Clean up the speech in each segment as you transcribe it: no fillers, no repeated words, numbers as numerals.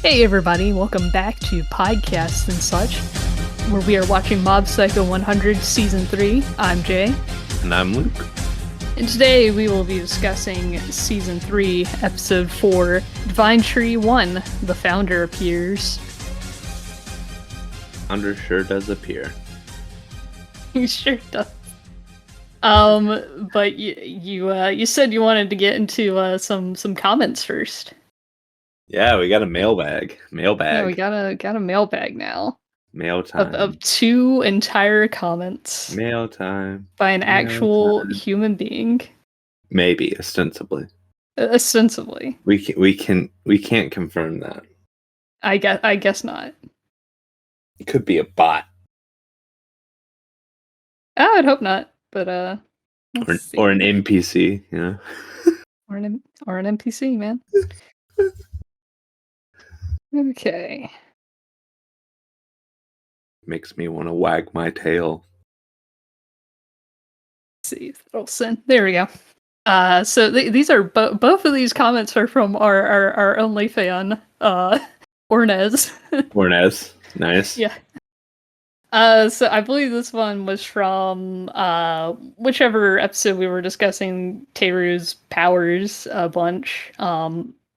Hey everybody, welcome back to Podcasts and Such, where we are watching Mob Psycho 100 Season 3. I'm Jay. And I'm Luke. And today we will be discussing Season 3, Episode 4, Divine Tree 1, The Founder Appears. Founder sure does appear. He sure does. But you said you wanted to get into some comments first. Yeah, we got a mailbag. Yeah, we got a mailbag now. Mail time. Of 2 entire comments. Mail time. By an actual human being. Maybe, ostensibly. Ostensibly. We can't confirm that. I guess not. It could be a bot. I'd hope not, but or an NPC, you know. or an NPC, man. Okay. Makes me want to wag my tail. Let's see if that'll send. There we go. So these are both of these comments are from our only fan, Ornez. Ornez, nice. Yeah. So I believe this one was from whichever episode we were discussing Teru's powers a bunch.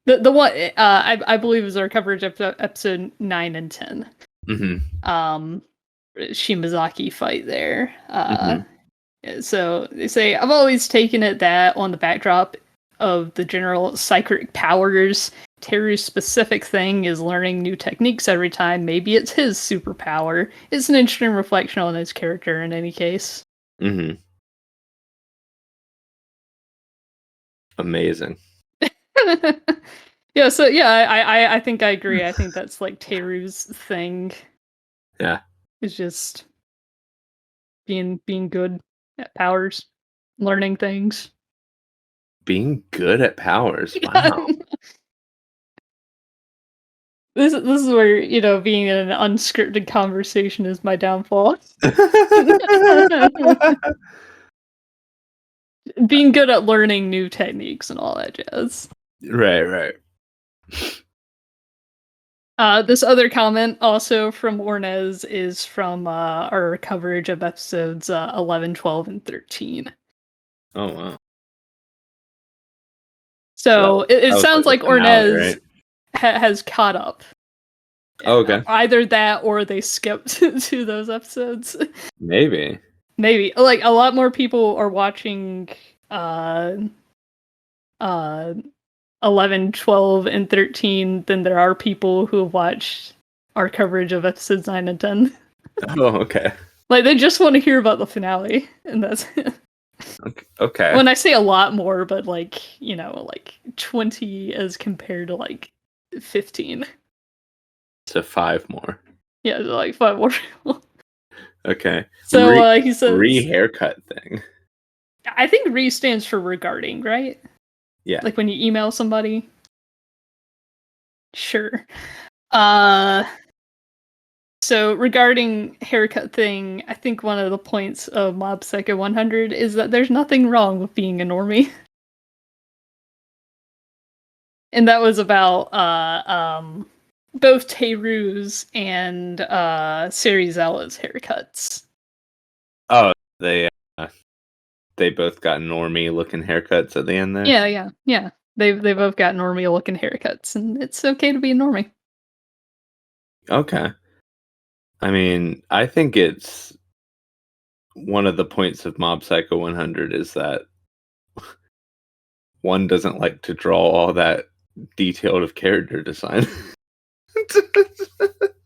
The one I believe is our coverage of episode 9 and 10. Mm-hmm. Shimazaki fight there. So they say, I've always taken it that on the backdrop of the general psychic powers, Teru's specific thing is learning new techniques every time. Maybe it's his superpower. It's an interesting reflection on his character in any case. Mm-hmm. Amazing. Yeah, so yeah, I think I agree. I think that's like Teru's thing. Yeah. It's just being good at powers, learning things. Being good at powers. Wow. This is where, being in an unscripted conversation is my downfall. Being good at learning new techniques and all that jazz. Right. This other comment, also from Ornez, is from our coverage of episodes 11, 12, and 13. Oh, wow. So it sounds like Ornez has caught up. Oh, okay. Either that or they skipped to those episodes. Maybe. Like, a lot more people are watching 11, 12, and 13 than there are people who have watched our coverage of episodes 9 and 10. Oh, okay. Like, they just want to hear about the finale, and that's it. Okay. When I say a lot more, but like 20 as compared to like 15. So 5 more. Yeah, like 5 more. Okay. So he says re-haircut thing. I think re stands for regarding, right? Yeah. Like when you email somebody. Sure. So regarding haircut thing, I think one of the points of Mob Psycho 100 is that there's nothing wrong with being a normie. And that was about both Teru's and Serizawa's haircuts. Oh, they both got normie looking haircuts at the end there? Yeah. They both got normie looking haircuts, and it's okay to be a normie. Okay. I mean, I think it's one of the points of Mob Psycho 100 is that one doesn't like to draw all that detailed of character design.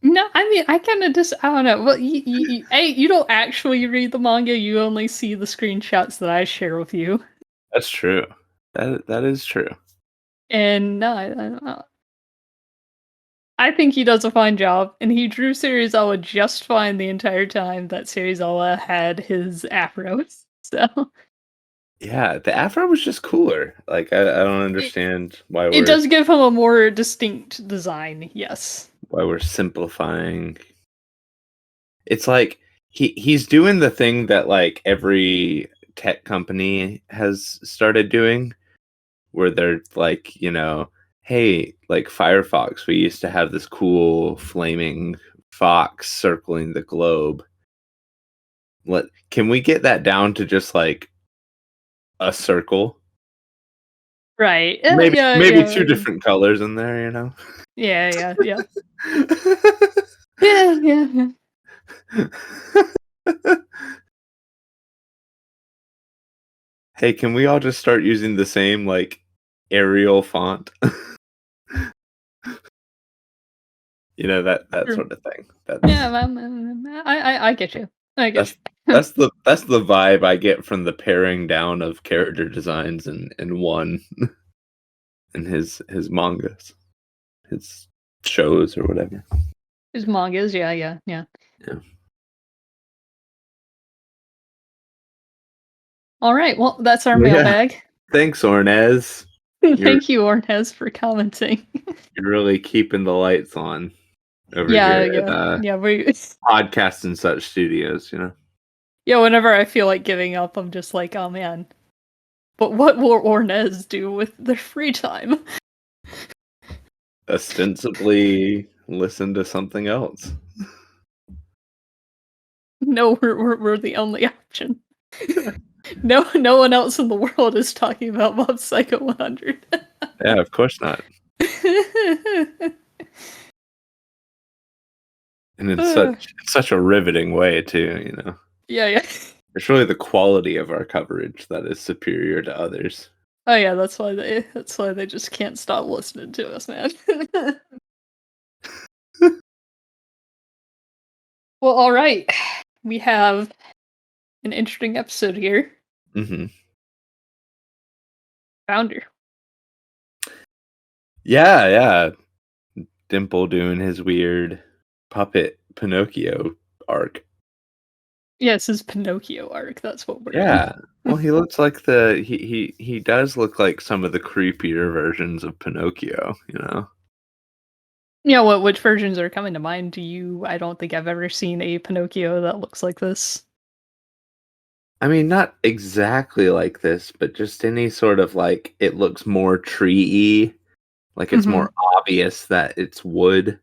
No, I mean, I kind of I don't know. Well, you don't actually read the manga. You only see the screenshots that I share with you. That's true. That is true. And no, I don't know. I think he does a fine job, and he drew Serizawa just fine the entire time that Serizawa had his afros. So yeah, the afro was just cooler. Like I don't understand why it does give him a more distinct design. Yes, why we're simplifying. It's like he's doing the thing that like every tech company has started doing, where they're like, hey, like Firefox, we used to have this cool flaming fox circling the globe. Can we get that down to just like a circle? Right. Maybe two different colors in there, you know? Yeah. Yeah. Hey, can we all just start using the same like Arial font? You know, that Sure. sort of thing. Yeah, I get you. I get you. That's the vibe I get from the paring down of character designs in one in his mangas, his shows or whatever. His mangas, yeah. Yeah. All right, well, that's our mailbag. Thanks, Ornez. Thank you, Ornez, for commenting. You're really keeping the lights on over here at we Podcast and Such Studios, you know? Yeah, whenever I feel like giving up, I'm just like, oh man. But what will Ornez do with their free time? Ostensibly listen to something else. No, we're the only option. No one else in the world is talking about Mob Psycho 100. Yeah, of course not. And in such a riveting way too, you know. Yeah. It's really the quality of our coverage that is superior to others. Oh yeah, that's why they just can't stop listening to us, man. Well, all right. We have an interesting episode here. Mm-hmm. Founder. Yeah. Dimple doing his weird puppet Pinocchio arc. Yes, his Pinocchio arc. That's what we're in. Well, he looks like he does look like some of the creepier versions of Pinocchio, you know. Yeah, which versions are coming to mind to you? I don't think I've ever seen a Pinocchio that looks like this. I mean, not exactly like this, but just any sort of like it looks more tree-y. Like it's more obvious that it's wood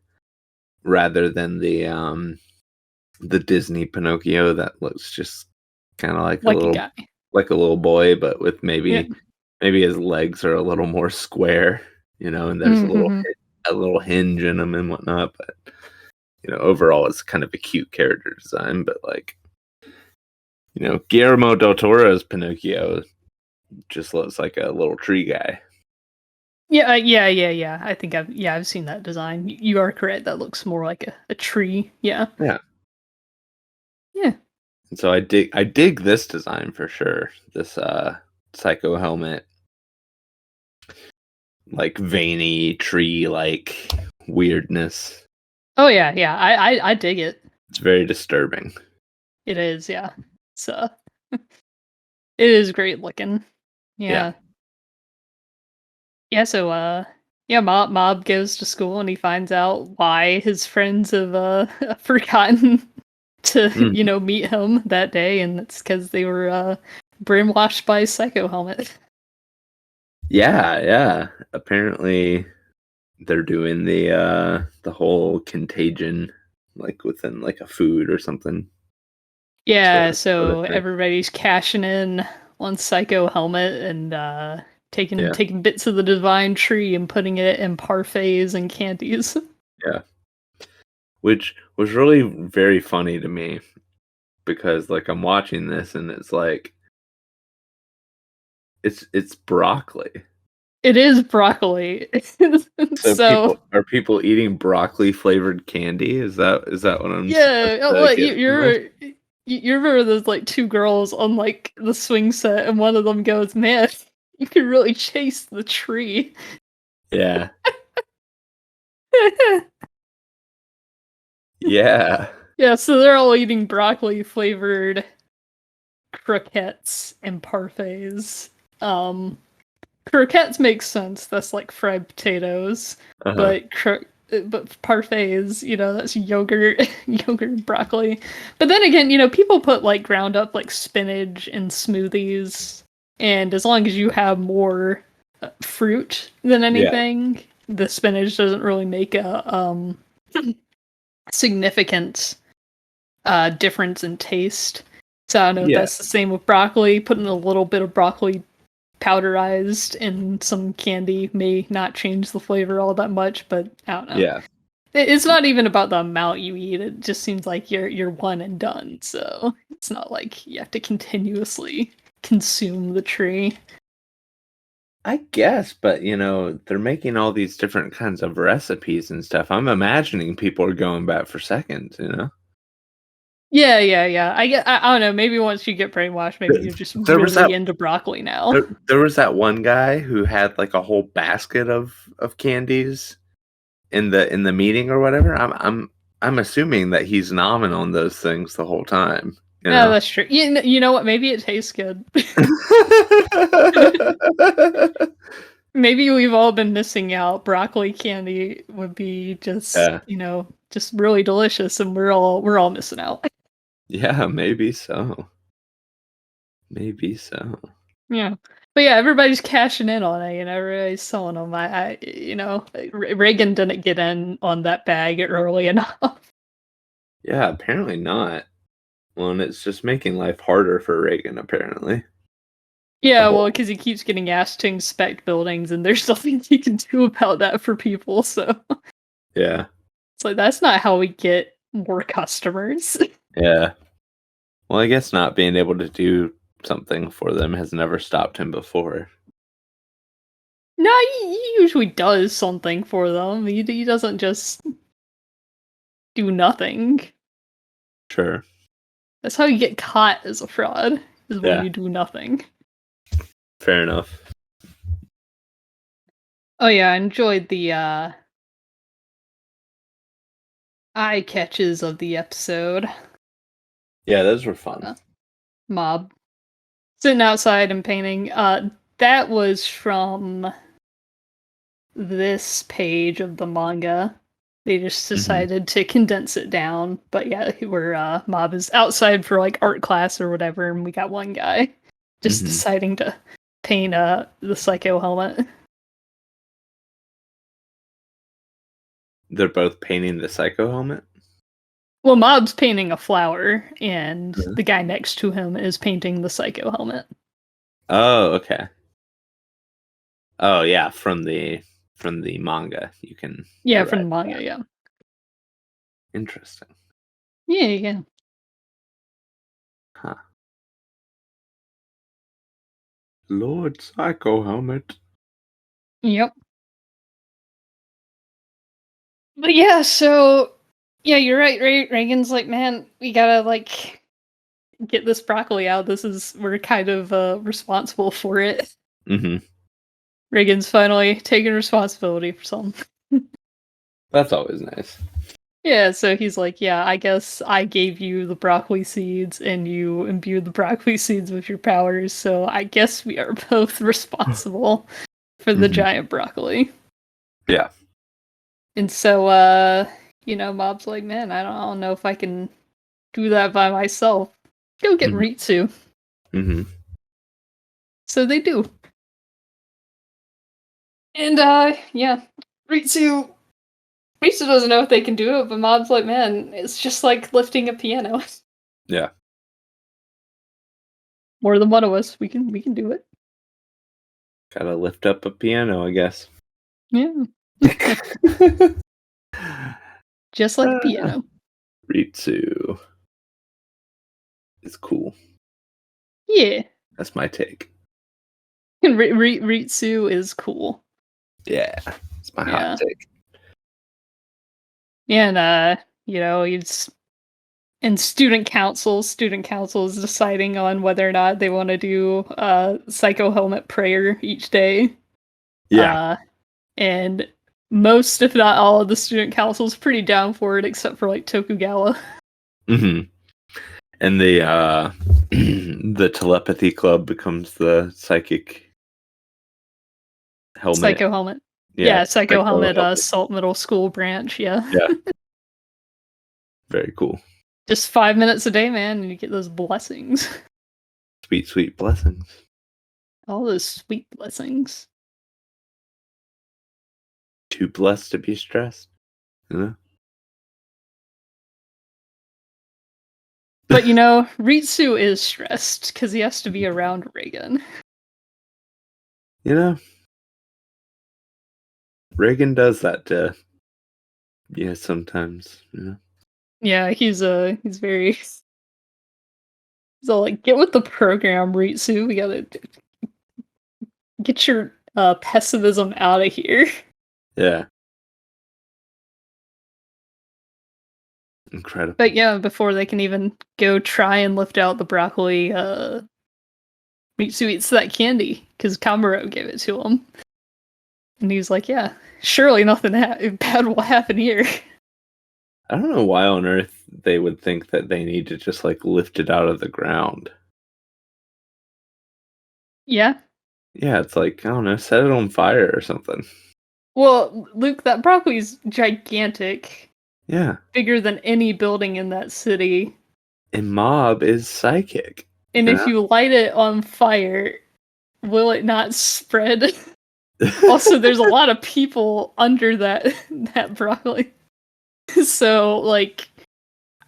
rather than the Disney Pinocchio that looks just kind of like a guy. Like a little boy, but with maybe his legs are a little more square, you know, and there's a little hinge in them and whatnot. But you know, overall, it's kind of a cute character design. But like, you know, Guillermo del Toro's Pinocchio just looks like a little tree guy. Yeah. I think I've seen that design. You are correct. That looks more like a tree. Yeah. And so I dig this design for sure. This Psycho helmet, like veiny tree like weirdness. Oh yeah. I dig it. It's very disturbing. It is, yeah. So it is great looking. Yeah. So Mob goes to school and he finds out why his friends have forgotten to meet him that day, and it's because they were brainwashed by Psycho Helmet. Yeah. Apparently they're doing the whole contagigon like within like a food or something. Yeah, so everybody's cashing in on Psycho Helmet and taking bits of the divine tree and putting it in parfaits and candies. Yeah. Which was really very funny to me because like I'm watching this and it's like it's broccoli. It is broccoli. So are people eating broccoli flavored candy? Is that what I'm? Yeah, you remember those like two girls on like the swing set, and one of them goes, "Man, you can really chase the tree." Yeah. Yeah. Yeah, so they're all eating broccoli flavored croquettes and parfaits. Croquettes makes sense. That's like fried potatoes. But parfaits, that's yogurt broccoli. But then again, people put like ground up like spinach in smoothies, and as long as you have more fruit than anything, the spinach doesn't really make a significant difference in taste. So I don't know if that's the same with broccoli. Putting a little bit of broccoli powderized in some candy may not change the flavor all that much, but I don't know. Yeah. It's not even about the amount you eat. It just seems like you're one and done. So it's not like you have to continuously consume the tree. I guess, but they're making all these different kinds of recipes and stuff. I'm imagining people are going back for seconds. Yeah. I don't know. Maybe once you get brainwashed, maybe you're just There was really into broccoli now. There was that one guy who had like a whole basket of candies in the meeting or whatever. I'm assuming that he's nomming on those things the whole time. Yeah, that's true. You know what? Maybe it tastes good. Maybe we've all been missing out. Broccoli candy would be just, just really delicious, and we're all missing out. Yeah, maybe so. Maybe so. Yeah. But yeah, everybody's cashing in on it, and everybody's selling them. Reagan didn't get in on that bag early enough. Yeah, apparently not. Well, and it's just making life harder for Reagan, apparently. Yeah, well, because he keeps getting asked to inspect buildings, and there's nothing he can do about that for people, so... Yeah. It's like, that's not how we get more customers. Yeah. Well, I guess not being able to do something for them has never stopped him before. No, he usually does something for them. He doesn't just do nothing. Sure. That's how you get caught as a fraud, is when you do nothing. Fair enough. Oh yeah, I enjoyed the eye catches of the episode. Yeah, those were fun. Mob sitting outside and painting. That was from this page of the manga. They just decided to condense it down. But yeah, where Mob is outside for like art class or whatever, and we got one guy just deciding to paint the Psycho helmet. They're both painting the Psycho helmet? Well, Mob's painting a flower, and the guy next to him is painting the Psycho helmet. Oh, okay. Oh yeah, from the manga. You can from the manga, yeah. Interesting. Yeah. Huh. Lord Psycho helmet. Yep. But yeah, so yeah, you're right. Reagan's like, man, we gotta like get this broccoli out. We're kind of responsible for it. Reagan's finally taking responsibility for something. That's always nice. Yeah, so he's like, yeah, I guess I gave you the broccoli seeds and you imbued the broccoli seeds with your powers, so I guess we are both responsible for the giant broccoli. Yeah. And so, Mob's like, man, I don't know if I can do that by myself. Go get Ritsu. So they do. And, Ritsu doesn't know if they can do it, but Mob's like, man, it's just like lifting a piano. Yeah. More than one of us, we can do it. Gotta lift up a piano, I guess. Yeah. Just like a piano. Ritsu. It's cool. Yeah. That's my take. Ritsu is cool. Yeah. It's my hot take. Yeah, and he's in student council is deciding on whether or not they want to do Psycho helmet prayer each day. Yeah. And most, if not all, of the student council is pretty down for it, except for like Tokugawa. And the the telepathy club becomes the psychic helmet. Psycho helmet. Yeah, Psycho helmet, Salt Middle School branch, yeah. Yeah. Very cool. Just 5 minutes a day, man, and you get those blessings. Sweet, sweet blessings. All those sweet blessings. Too blessed to be stressed. You know? But Ritsu is stressed because he has to be around Reigen. Reagan does that to sometimes, Yeah, he's very. He's all like, get with the program, Ritsu. We gotta get your pessimism out of here. Yeah. Incredible. But yeah, before they can even go try and lift out the broccoli, Ritsu eats that candy because Kamuro gave it to him. And he was like, yeah, surely nothing bad will happen here. I don't know why on earth they would think that they need to just like lift it out of the ground. Yeah. Yeah, it's like, I don't know, set it on fire or something. Well, Luke, that broccoli's gigantic. Yeah. Bigger than any building in that city. And Mob is psychic. And if you light it on fire, will it not spread? Also, there's a lot of people under that broccoli. So, like,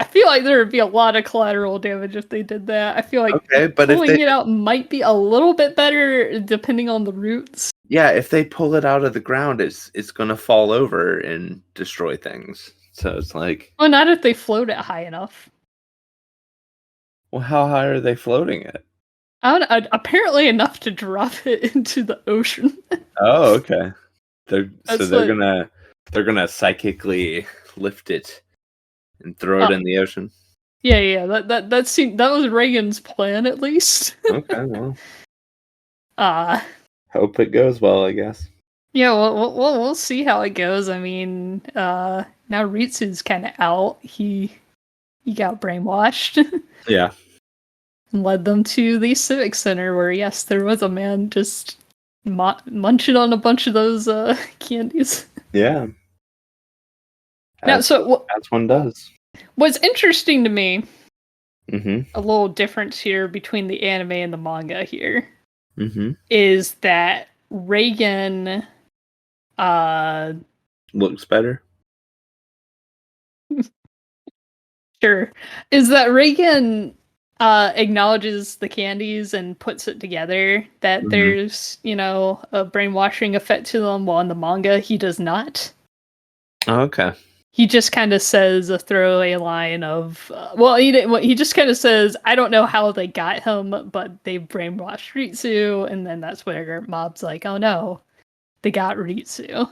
I feel like there would be a lot of collateral damage if they did that. I feel like but pulling it out might be a little bit better depending on the roots. Yeah, if they pull it out of the ground, it's gonna fall over and destroy things. So it's like, well, not if they float it high enough. Well, how high are they floating it? I don't know, apparently enough to drop it into the ocean. Oh, okay. They're gonna psychically lift it and throw it in the ocean. Yeah. That was Reigen's plan, at least. Okay, well. Hope it goes well, I guess. Yeah, we'll see how it goes. I mean, now Ritsu's kind of out. He got brainwashed. Yeah. And led them to the Civic Center, where yes, there was a man just munching on a bunch of those candies. Yeah. As one does. What's interesting to me, a little difference here between the anime and the manga here, is that Reigen looks better. Sure. Is that Reigen acknowledges the candies and puts it together, that there's, a brainwashing effect to them, while in the manga he does not. Oh, okay. He just kind of says a throwaway line of, he just kind of says, I don't know how they got him, but they brainwashed Ritsu, and then that's where Mob's like, oh no, they got Ritsu.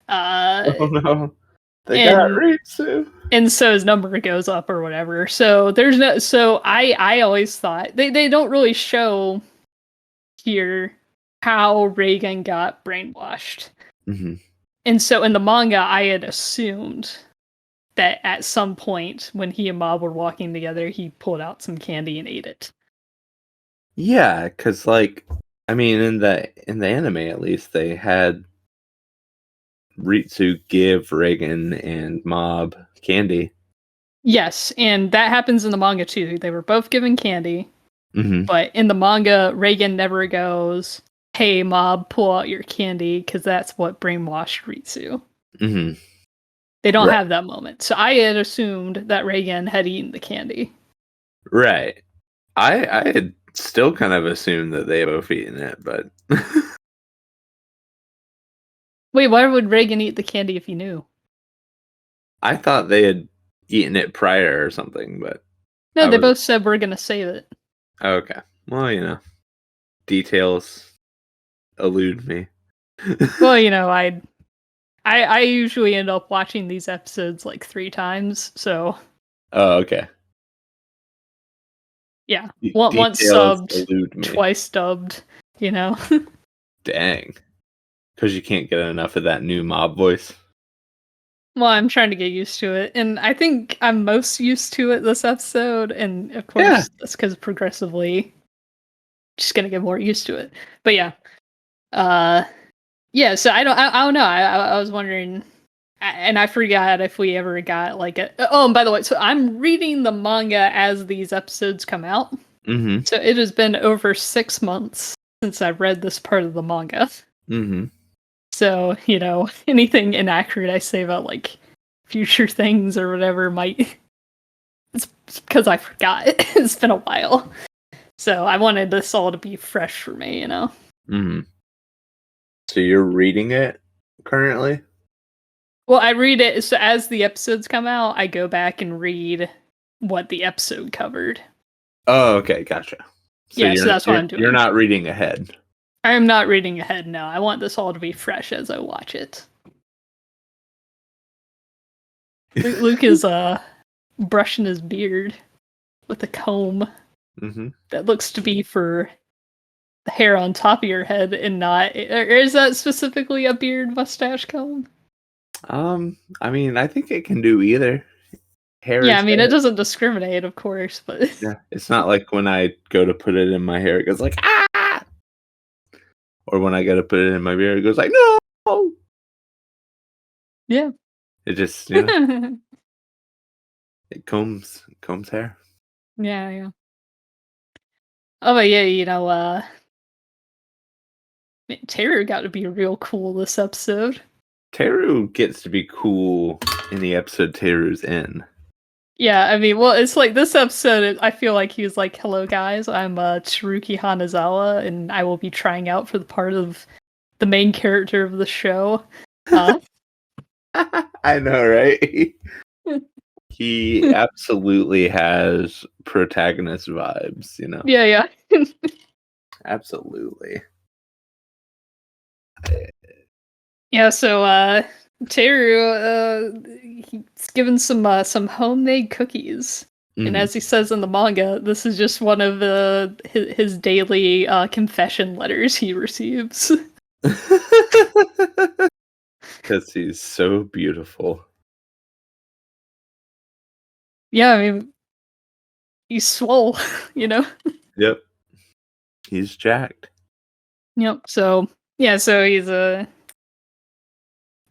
Oh no. They got Ritsu. And so his number goes up or whatever. So I always thought they don't really show here how Reigen got brainwashed. And so in the manga, I had assumed that at some point when he and Mob were walking together, he pulled out some candy and ate it. Yeah, because in the anime at least, they had Ritsu give Reigen and Mob candy. Yes, and that happens in the manga too. They were both given candy, but in the manga, Reigen never goes, hey, Mob, pull out your candy, because that's what brainwashed Ritsu. They don't have that moment. So I had assumed that Reigen had eaten the candy. Right. I had still kind of assumed that they had both eaten it, but... Wait, why would Reigen eat the candy if he knew? I thought they had eaten it prior or something, but... No, they both said we're going to save it. Okay. Well, details elude me. Well, I usually end up watching these episodes like 3 times, so... Oh, okay. Yeah. Once subbed, twice dubbed, Dang. Because you can't get enough of that new Mob voice. Well, I'm trying to get used to it, and I think I'm most used to it this episode, and of course that's because progressively just gonna get more used to it. But yeah. So I don't know. I was wondering, and I forgot if we ever got like and by the way, so I'm reading the manga as these episodes come out. So it has been over 6 months since I've read this part of the manga. So, anything inaccurate I say about like future things or whatever might it's because I forgot. It's been a while. So I wanted this all to be fresh for me, Mm-hmm. So you're reading it currently? Well, I read it, so as the episodes come out, I go back and read what the episode covered. Oh, okay, gotcha. So yeah, so that's what I'm doing. You're not reading ahead. I am not reading ahead, no. I want this all to be fresh as I watch it. Luke is brushing his beard with a comb that looks to be for the hair on top of your head and not... Or is that specifically a beard mustache comb? I mean, I think it can do either. Hair Yeah, is I mean, hair. it doesn't discriminate, of course, but... Yeah, it's not like when I go to put it in my hair, it goes like, ah! Or when I go to put it in my beard, it goes like, no! Yeah. It just, it combs hair. Yeah. Oh, but yeah, Teru got to be real cool this episode. Teru gets to be cool in the episode Teru's in. Yeah, I mean, well, it's like this episode, I feel like he was like, hello guys, I'm Tsuruki Hanazawa, and I will be trying out for the part of the main character of the show. I know, right? He absolutely has protagonist vibes, Yeah. Absolutely. Yeah, so Teru, he's given some homemade cookies. And as he says in the manga, this is just one of his daily confession letters he receives. Because he's so beautiful. Yeah, I mean, he's swole, Yep. He's jacked. Yep. So he's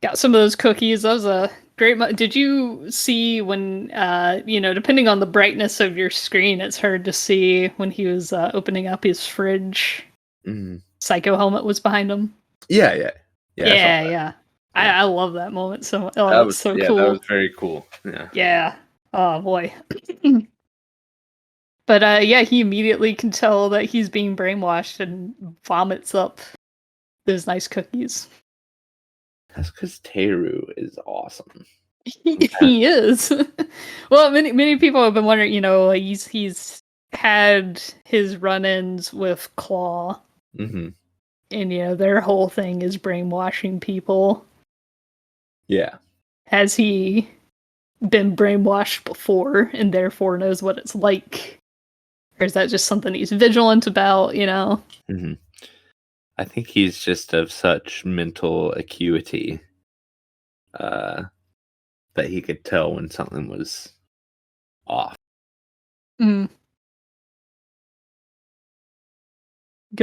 got some of those cookies. That was a great. Did you see when depending on the brightness of your screen, it's hard to see when he was opening up his fridge. Psycho helmet was behind him. Yeah. I love that moment so much. That was so cool. That was very cool. Yeah. Oh boy. But he immediately can tell that he's being brainwashed and vomits up those nice cookies. That's because Teru is awesome. He is. Well, many people have been wondering. He's had his run-ins with Claw, and their whole thing is brainwashing people. Yeah. Has he been brainwashed before and therefore knows what it's like? Or is that just something he's vigilant about, I think he's just of such mental acuity that he could tell when something was off. Good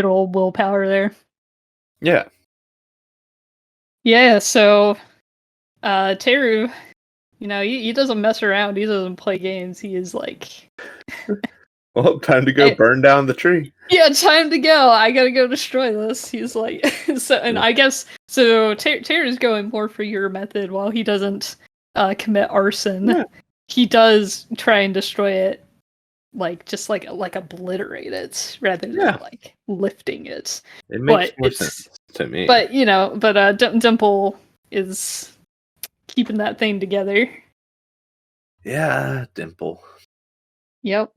old willpower there. Yeah. Yeah, so Teru, he doesn't mess around. He doesn't play games. He is like... Well, time to go burn down the tree. Yeah, time to go. I gotta go destroy this. He's like... I guess... So Teru's going more for your method while he doesn't commit arson. Yeah. He does try and destroy it, just obliterate it rather than lifting it. It makes more sense to me. But Dimple is keeping that thing together. Yeah, Dimple. Yep.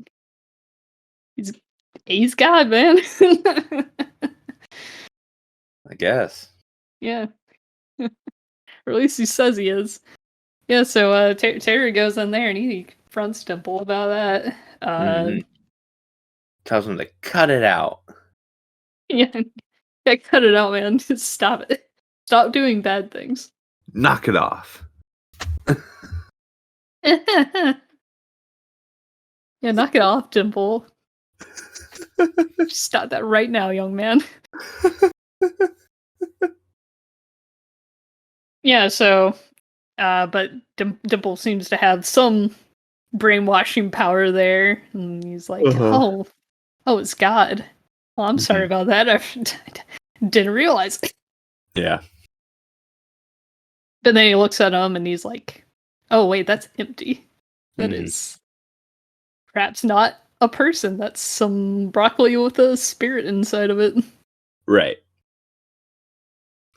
He's God, man. I guess. Yeah. Or at least he says he is. Yeah, so Teru goes in there and he confronts Dimple about that. Tells him to cut it out. Yeah, cut it out, man. Just stop it. Stop doing bad things. Knock it off. Yeah, knock it off, Dimple. Stop that right now, young man. Yeah, so, but Dimple seems to have some brainwashing power there, and he's like, oh, it's God. Well, I'm sorry about that. I didn't realize. Yeah. But then he looks at him and he's like, oh, wait, that's empty. That is perhaps not a person. That's some broccoli with a spirit inside of it. Right.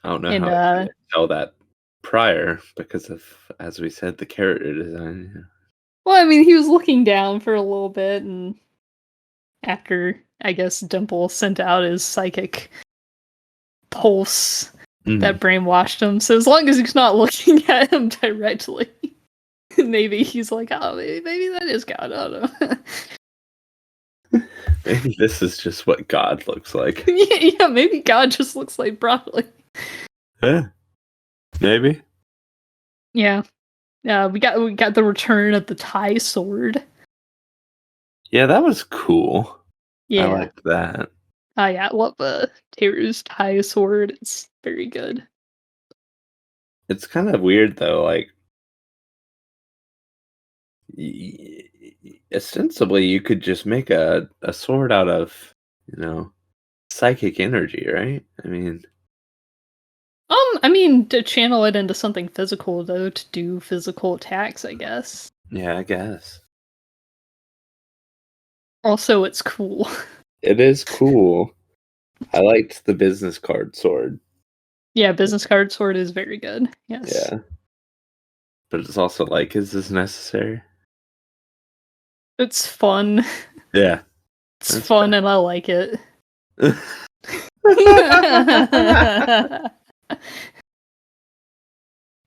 I don't know And, how I didn't tell that prior because of, as we said, the character design. well, I mean, he was looking down for a little bit, and after, I guess, Dimple sent out his psychic pulse that brainwashed him. So as long as he's not looking at him directly, maybe he's like, oh, maybe that is God. I don't know. Maybe this is just what God looks like. Yeah, maybe God just looks like broccoli. Yeah, maybe. Yeah. We got the return of the Thai sword. Yeah, that was cool. Yeah. I liked that. Yeah, I love Teru's Thai sword. It's very good. It's kind of weird though, like ostensibly you could just make a sword out of, psychic energy, right? I mean, to channel it into something physical, though, to do physical attacks, I guess. Yeah, I guess. Also, it's cool. It is cool. I liked the business card sword. Yeah, business card sword is very good. Yes. Yeah. But it's also like, is this necessary? It's fun. Yeah. It's fun and I like it.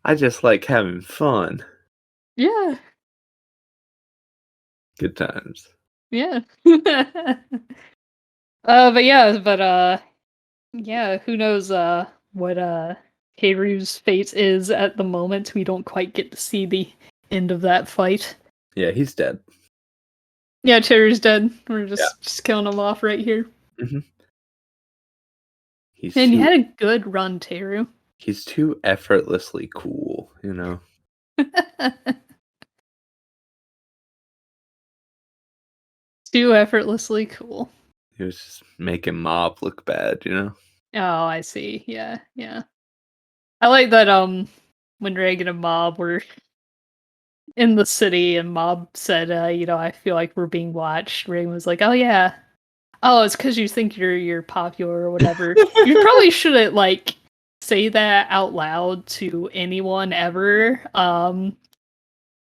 I just like having fun. Yeah. Good times. Yeah. Yeah, who knows what Keiru's fate is at the moment. We don't quite get to see the end of that fight. Yeah, he's dead. Yeah, Teru's dead. We're just killing him off right here. Mm-hmm. And you had a good run, Teru. He's too effortlessly cool, Too effortlessly cool. He was just making Mob look bad, Oh, I see. Yeah. I like that when Reigen and Mob were in the city and Mob said, I feel like we're being watched. Reigen was like, oh yeah. Oh, it's because you think you're popular or whatever. You probably shouldn't say that out loud to anyone ever. And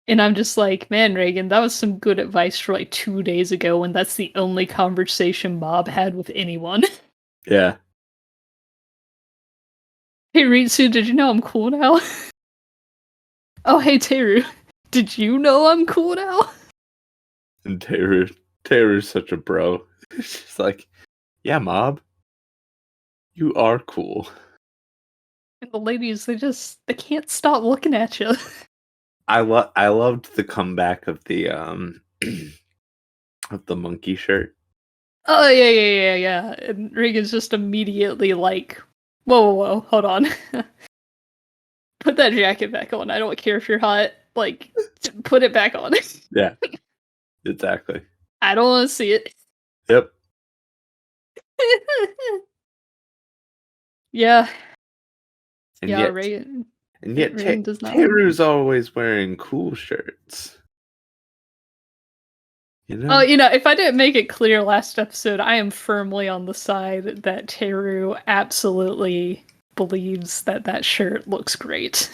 I'm just like, man, Reigen, that was some good advice for 2 days ago when that's the only conversation Mob had with anyone. Yeah. Hey Ritsu, did you know I'm cool now? Oh, hey Teru, did you know I'm cool now? And Teru's such a bro. She's like, yeah, Mob, you are cool. And the ladies, they can't stop looking at you. I loved the comeback of the of the monkey shirt. Oh yeah. And Reigen's just immediately like, whoa, hold on. Put that jacket back on. I don't care if you're hot. Put it back on. Yeah, exactly. I don't want to see it. Yep. Yeah. And yeah, yet, Reigen. And yet, Reigen does not. Teru's always wearing cool shirts. Oh, if I didn't make it clear last episode, I am firmly on the side that Teru absolutely believes that shirt looks great.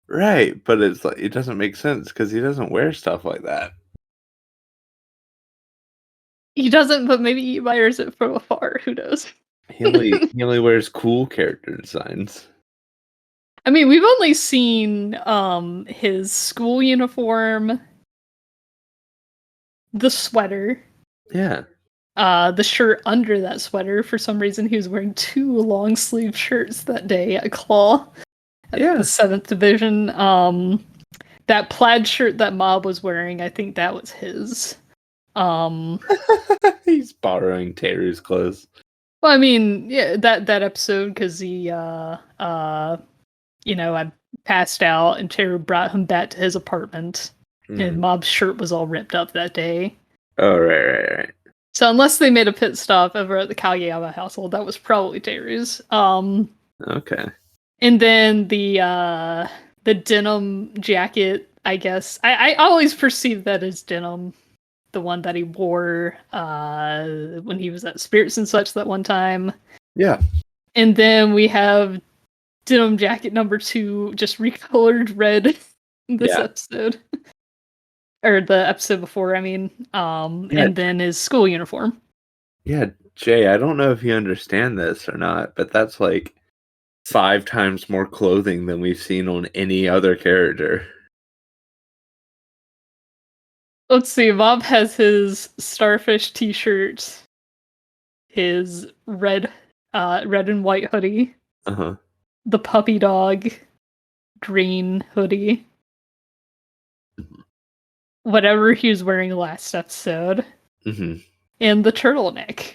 Right, but it's like it doesn't make sense because he doesn't wear stuff like that. He doesn't, but maybe he admires it from afar. Who knows? He only wears cool character designs. I mean, we've only seen his school uniform, the sweater. Yeah. The shirt under that sweater. For some reason, he was wearing 2 long sleeve shirts that day at Claw. At the 7th Division. That plaid shirt that Mob was wearing, I think that was his. He's borrowing Teru's clothes. Well, I mean, yeah, that episode because he I passed out and Teru brought him back to his apartment, and Mob's shirt was all ripped up that day. Oh, right. So unless they made a pit stop over at the Kageyama household, that was probably Teru's. Okay. And then the denim jacket, I guess. I always perceived that as denim. The one that he wore when he was at Spirits and Such that one time. Yeah. And then we have denim jacket number 2 just recolored red in this episode. Or the episode before, I mean. And then his school uniform. Yeah, Jay, I don't know if you understand this or not, but that's like 5 times more clothing than we've seen on any other character. Let's see, Bob has his starfish t-shirt, his red and white hoodie, the puppy dog green hoodie, whatever he was wearing last episode, and the turtleneck.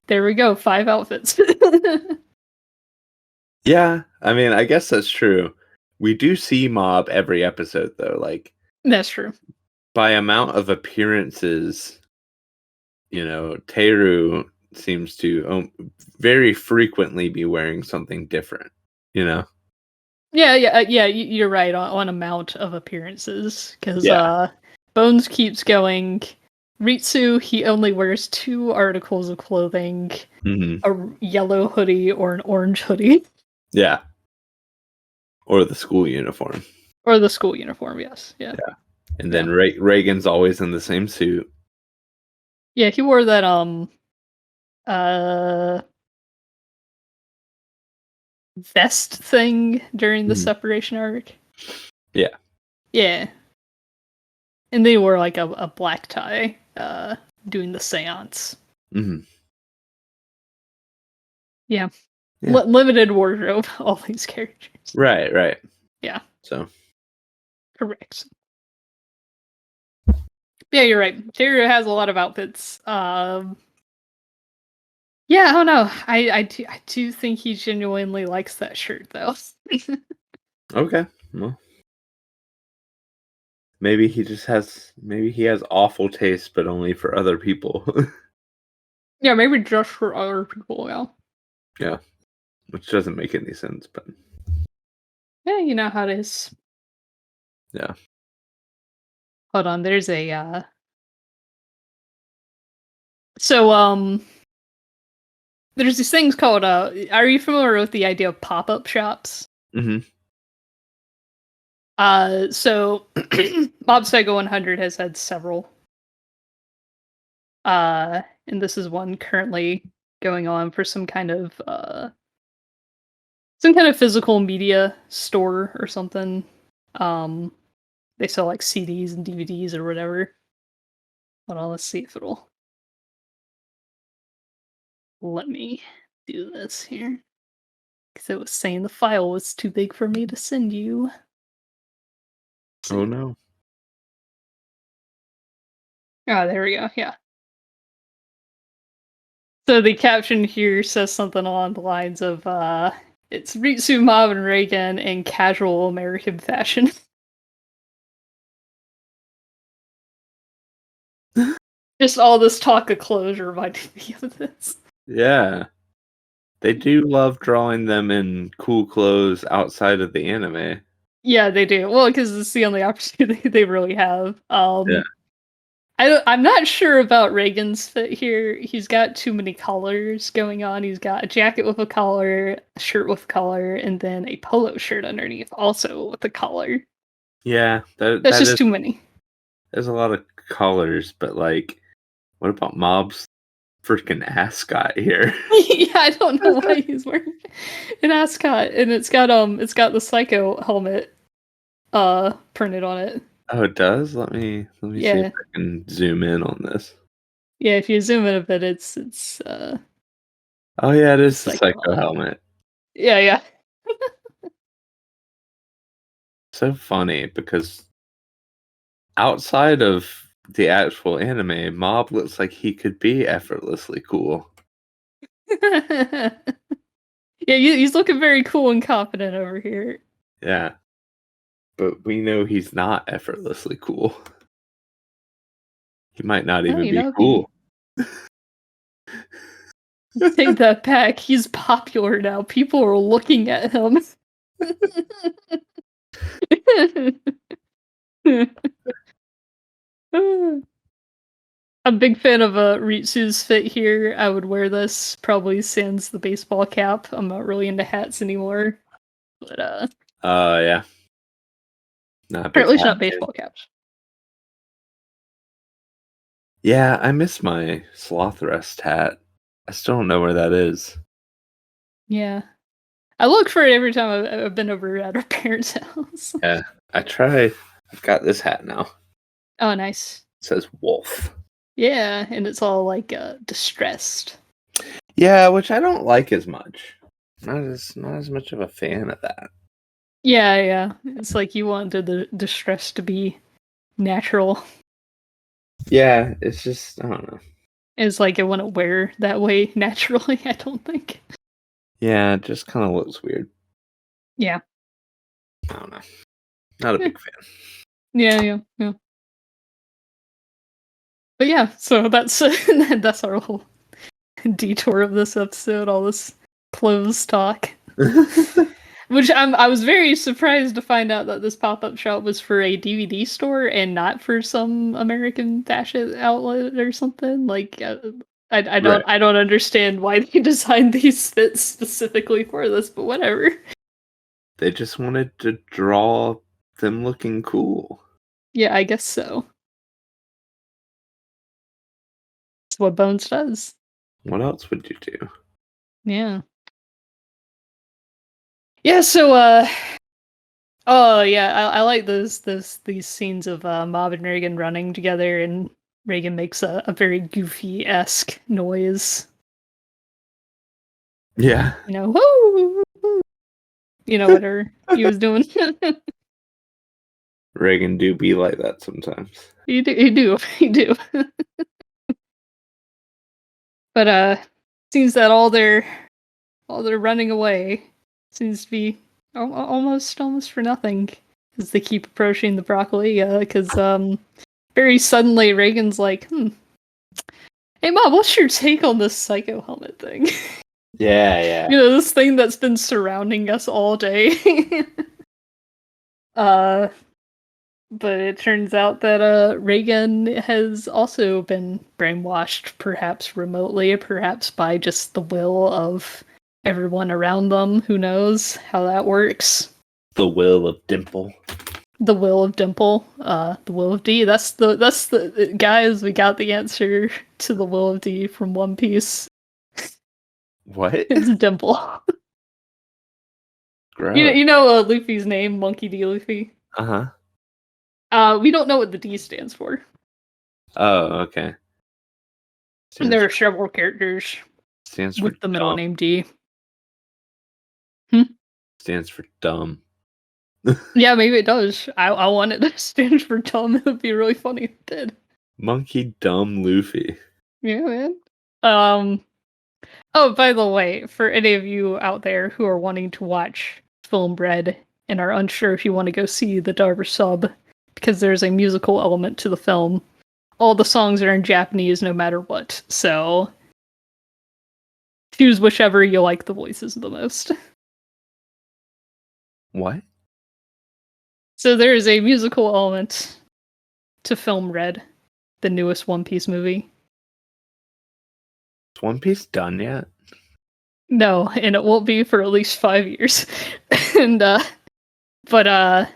There we go, 5 outfits. Yeah, I mean, I guess that's true. We do see Mob every episode, though. Like, that's true. By amount of appearances, Teru seems to very frequently be wearing something different, Yeah, you're right on amount of appearances, because Bones keeps going. Ritsu, he only wears 2 articles of clothing, a yellow hoodie or an orange hoodie. Yeah. Or the school uniform. Or the school uniform, yes. Yeah. And then Reigen's always in the same suit. Yeah, he wore that vest thing during the separation arc. Yeah. Yeah. And they wore like a black tie doing the seance. Yeah. Limited wardrobe, all these characters. Right. Yeah. So. Correct. Yeah, you're right. Teru has a lot of outfits. Yeah, I don't know. I do think he genuinely likes that shirt, though. Okay. Well, maybe he has awful taste, but only for other people. Yeah, maybe just for other people, yeah. Yeah. Which doesn't make any sense, but... Yeah, you know how it is. Yeah. Hold on, there's a, So, there's these things called, are you familiar with the idea of pop-up shops? So, Mob Psycho 100 has had several. And this is one currently going on for some kind of physical media store or something. They sell like CDs and DVDs or whatever. Hold on, let's see if it'll let me do this here. Because it was saying the file was too big for me to send you. Oh no. Oh, there we go, yeah. So the caption here says something along the lines of, it's Ritsu, Mob, and Reigen in casual American fashion. Just all this talk of clothes reminded me of this. Yeah. They do love drawing them in cool clothes outside of the anime. Yeah, they do. Well, because it's the only opportunity they really have. Yeah. I'm not sure about Reagan's fit here. He's got too many colors going on. He's got a jacket with a collar, a shirt with a collar, and then a polo shirt underneath, also with a collar. Yeah, that's just too many. There's a lot of colors, but like, what about Mob's freaking ascot here? Yeah, I don't know why he's wearing an ascot, and it's got the Psycho helmet printed on it. Oh, it does? Let me see if I can zoom in on this. Yeah, if you zoom in a bit, it's oh yeah, it is the Psycho helmet. Yeah. So funny because outside of the actual anime, Mob looks like he could be effortlessly cool. Yeah, he's looking very cool and confident over here. Yeah. But we know he's not effortlessly cool. He might not even be cool. Take that back. He's popular now. People are looking at him. I'm a big fan of Ritsu's fit here. I would wear this, probably sans the baseball cap. I'm not really into hats anymore. But yeah. Not a or big at least hat not fan. baseball caps. Yeah, I miss my sloth rest hat. I still don't know where that is. Yeah. I look for it every time I've been over at our parents' house. Yeah, I try. I've got this hat now. Oh, nice. It says wolf. Yeah, and it's all like distressed. Yeah, which I don't like as much. Not as much of a fan of that. Yeah. It's like you wanted the distress to be natural. Yeah, it's just I don't know. It's like it wouldn't wear that way naturally, I don't think. Yeah, it just kind of looks weird. Yeah. I don't know. Not a big fan. Yeah. But yeah, so that's that's our whole detour of this episode, all this clothes talk. Which I was very surprised to find out that this pop-up shop was for a DVD store and not for some American fashion outlet or something. Like I don't Right. I don't understand why they designed these fits specifically for this, but whatever. They just wanted to draw them looking cool. Yeah, I guess so. That's what Bones does. What else would you do? Yeah. Yeah, so oh yeah, I like these scenes of Mob and Reagan running together, and Reagan makes a very goofy-esque noise. Yeah. You know, woo, woo, you know whatever he was doing. Reagan do be like that sometimes. he do. But seems that all their running away seems to be almost for nothing, as they keep approaching the broccoli. Because very suddenly Reagan's like, hey Mom, what's your take on this psycho helmet thing? Yeah. You know, this thing that's been surrounding us all day. But it turns out that Reagan has also been brainwashed, perhaps remotely, perhaps by just the will of everyone around them. Who knows how that works? The will of Dimple. The will of Dimple, the will of D. That's the guys. We got the answer to the will of D from One Piece. What? It's Dimple. Gross. You know Luffy's name, Monkey D. Luffy. Uh-huh. We don't know what the D stands for. Oh, okay. There are several characters with the middle name D. Stands for dumb. Yeah, maybe it does. I want it to stand for dumb. It would be really funny if it did. Monkey Dumb Luffy. Yeah, man. Oh, by the way, for any of you out there who are wanting to watch Film Bread and are unsure if you want to go see the dub or sub, because there's a musical element to the film, all the songs are in Japanese no matter what, so choose whichever you like the voices the most. What? So there is a musical element to Film Red, the newest One Piece movie. Is One Piece done yet? No, and it won't be for at least 5 years. And but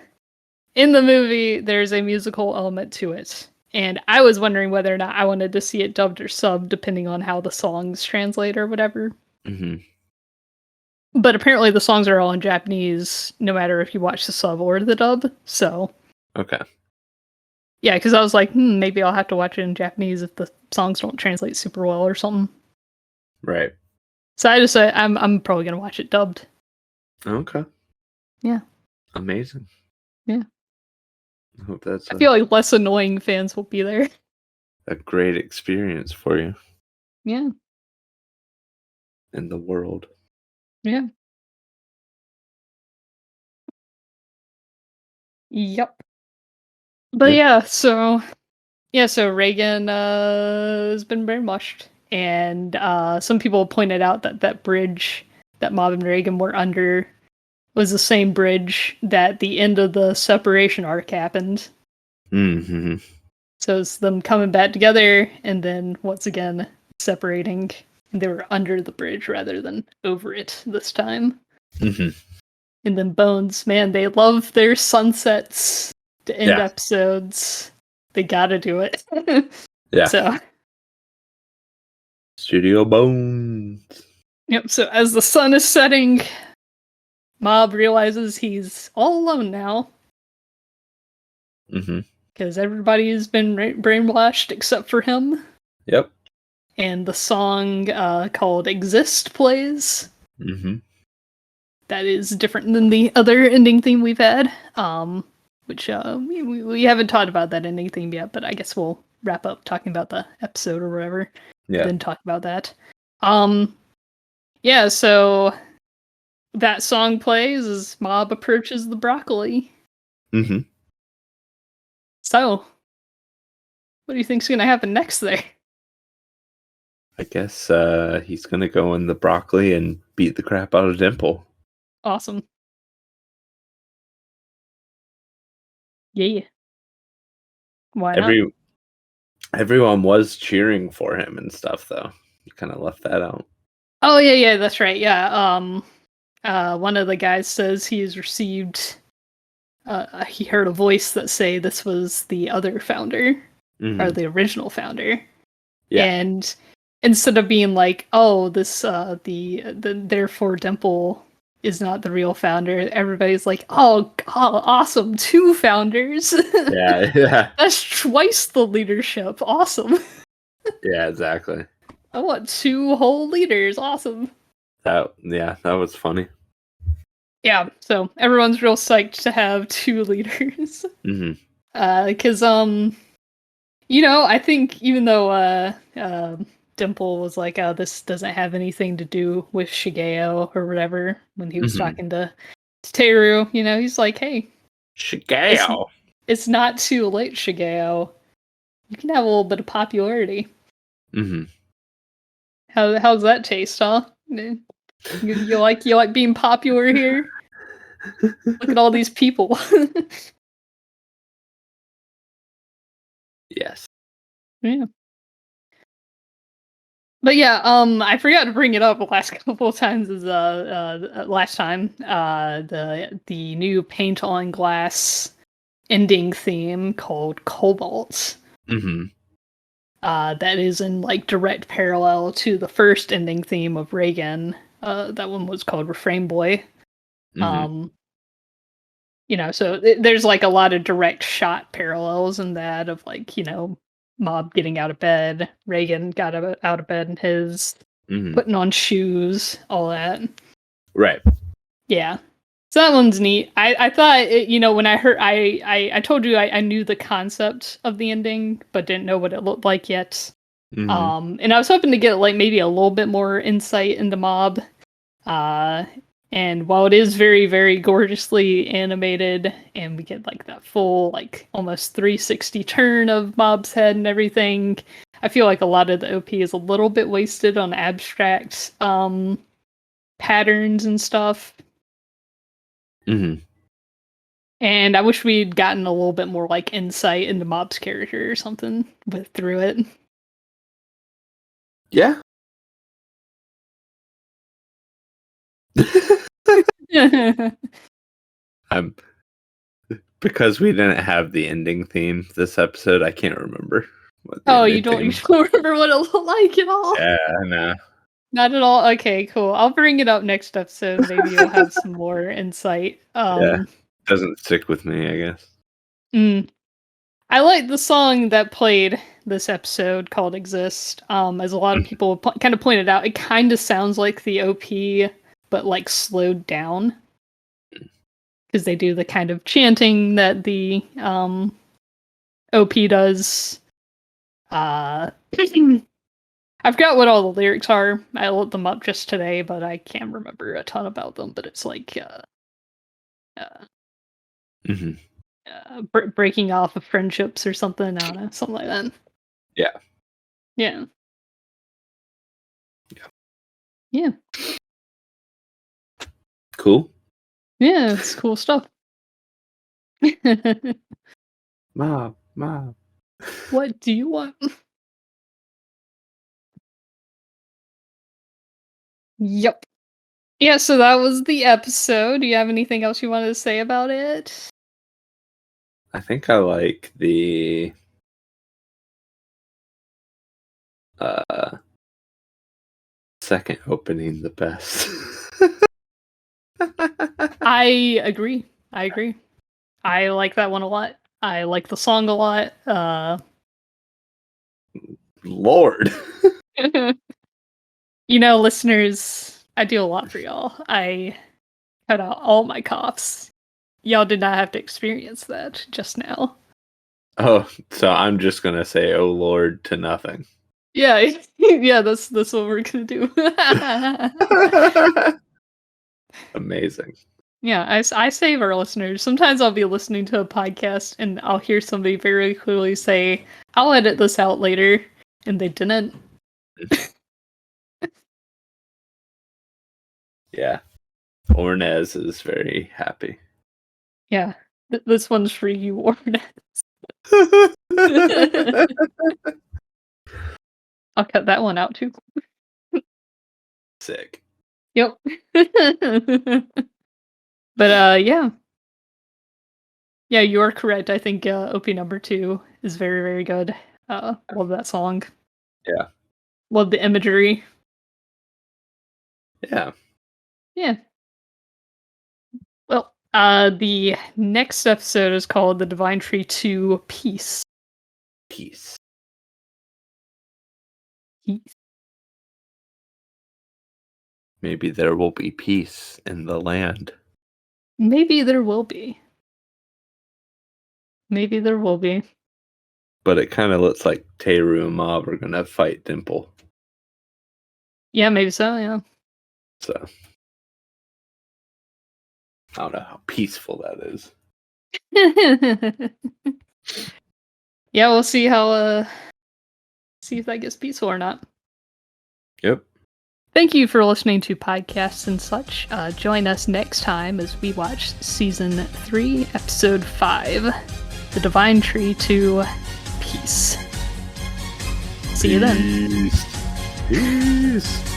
in the movie there's a musical element to it. And I was wondering whether or not I wanted to see it dubbed or subbed, depending on how the songs translate or whatever. Mm-hmm. But apparently the songs are all in Japanese, no matter if you watch the sub or the dub. So Okay. yeah, because I was like, maybe I'll have to watch it in Japanese if the songs don't translate super well or something. Right. So I just said I'm probably gonna watch it dubbed. Okay. Yeah. Amazing. Yeah. I hope that's I feel like less annoying fans will be there. a great experience for you Yeah. in the world. Yeah. Yep. But Yep. so Reagan has been brainwashed, and some people pointed out that that bridge that Mob and Reigen were under was the same bridge that the end of the separation arc happened. Mm-hmm. So it's them coming back together and then once again separating. They were under the bridge rather than over it this time. Mm-hmm. And then Bones, man, they love their sunsets to end episodes. They gotta do it. Yeah. So Studio Bones. yep, so as the sun is setting, Mob realizes he's all alone now. Mm-hmm. Because everybody has been brainwashed except for him. Yep. And the song called Exist plays. Mm-hmm. That is different than the other ending theme we've had. Which we haven't talked about that ending theme yet, but I guess we'll wrap up talking about the episode or whatever. Yeah. Then talk about that. Yeah, so that song plays as Mob approaches the broccoli. Mm-hmm. So, what do you think's gonna happen next there? I guess he's gonna go in the broccoli and beat the crap out of Dimple. Awesome. Yeah. Why not? Everyone was cheering for him and stuff, though. You kind of left that out. Oh yeah, that's right. Yeah. One of the guys says he's received. He heard a voice that say this was the other founder or the original founder. Yeah. And instead of being like, "Oh, this the therefore Dimple is not the real founder," everybody's like, "Oh, God, awesome! 2 founders. Yeah. That's twice the leadership. Awesome. Yeah, exactly. I want 2 whole leaders. Awesome." That was funny. Yeah, so everyone's real psyched to have 2 leaders. Mm-hmm. Because I think even though Dimple was like, "Oh, this doesn't have anything to do with Shigeo or whatever," when he was talking to Teru, he's like, "Hey, Shigeo, it's not too late, Shigeo. You can have a little bit of popularity." Mm-hmm. How's that taste, huh? You like being popular here? Look at all these people. Yes. Yeah. But yeah, I forgot to bring it up the last couple of times. Last time, the new paint on glass ending theme called Cobalt. Mm-hmm. That is in like direct parallel to the first ending theme of Reigen. That one was called Refrain Boy. Mm-hmm. So there's like a lot of direct shot parallels in that of like, Mob getting out of bed, Reigen got out of bed in his, putting on shoes, all that. Right. Yeah. So that one's neat. I thought, when I heard, I told you I knew the concept of the ending, but didn't know what it looked like yet. Mm-hmm. And I was hoping to get like maybe a little bit more insight into Mob. And while it is very, very gorgeously animated, and we get like that full, like almost 360 turn of Mob's head and everything, I feel like a lot of the OP is a little bit wasted on abstract patterns and stuff. Mm-hmm. And I wish we'd gotten a little bit more like insight into Mob's character or something through it. Yeah. Because we didn't have the ending theme this episode, I can't remember. You don't remember what it looked like at all? Yeah, no. Not at all? Okay, cool. I'll bring it up next episode. Maybe you'll have some more insight. Yeah. Doesn't stick with me, I guess. I like the song that played this episode called Exist. As a lot of people kind of pointed out, it kind of sounds like the OP, but like slowed down. Because they do the kind of chanting that the OP does. I forgot what all the lyrics are. I looked them up just today, but I can't remember a ton about them. But it's like breaking off of friendships or something. I don't know, something like that. Yeah. Yeah. Yeah. Cool. Yeah, it's cool stuff. Mom. What do you want? Yep. Yeah, so that was the episode. Do you have anything else you wanted to say about it? I think I like the second opening the best. I agree. I like that one a lot. I like the song a lot. Lord. Listeners, I do a lot for y'all. I cut out all my coughs. Y'all did not have to experience that just now. Oh, so I'm just gonna say "Oh Lord" to nothing. Yeah, yeah, that's what we're gonna do. Amazing. Yeah, I save our listeners. Sometimes I'll be listening to a podcast and I'll hear somebody very clearly say, "I'll edit this out later," and they didn't. Yeah. Ornez is very happy. Yeah, this one's for you, Ornette. I'll cut that one out too. Sick. Yep. But yeah. Yeah, you are correct. I think OP number 2 is very, very good. Love that song. Yeah. Love the imagery. Yeah. Yeah. Well, the next episode is called The Divine Tree 2 Peace. Peace. Peace. Maybe there will be peace in the land. Maybe there will be. Maybe there will be. But it kind of looks like Teru and Mob are gonna fight Dimple. Yeah, maybe so, yeah. So I don't know how peaceful that is. Yeah, we'll see how see if that gets peaceful or not. Yep. Thank you for listening to podcasts and such. Join us next time as we watch season 3, episode 5, The Divine Tree 2 Peace. See you then. Peace.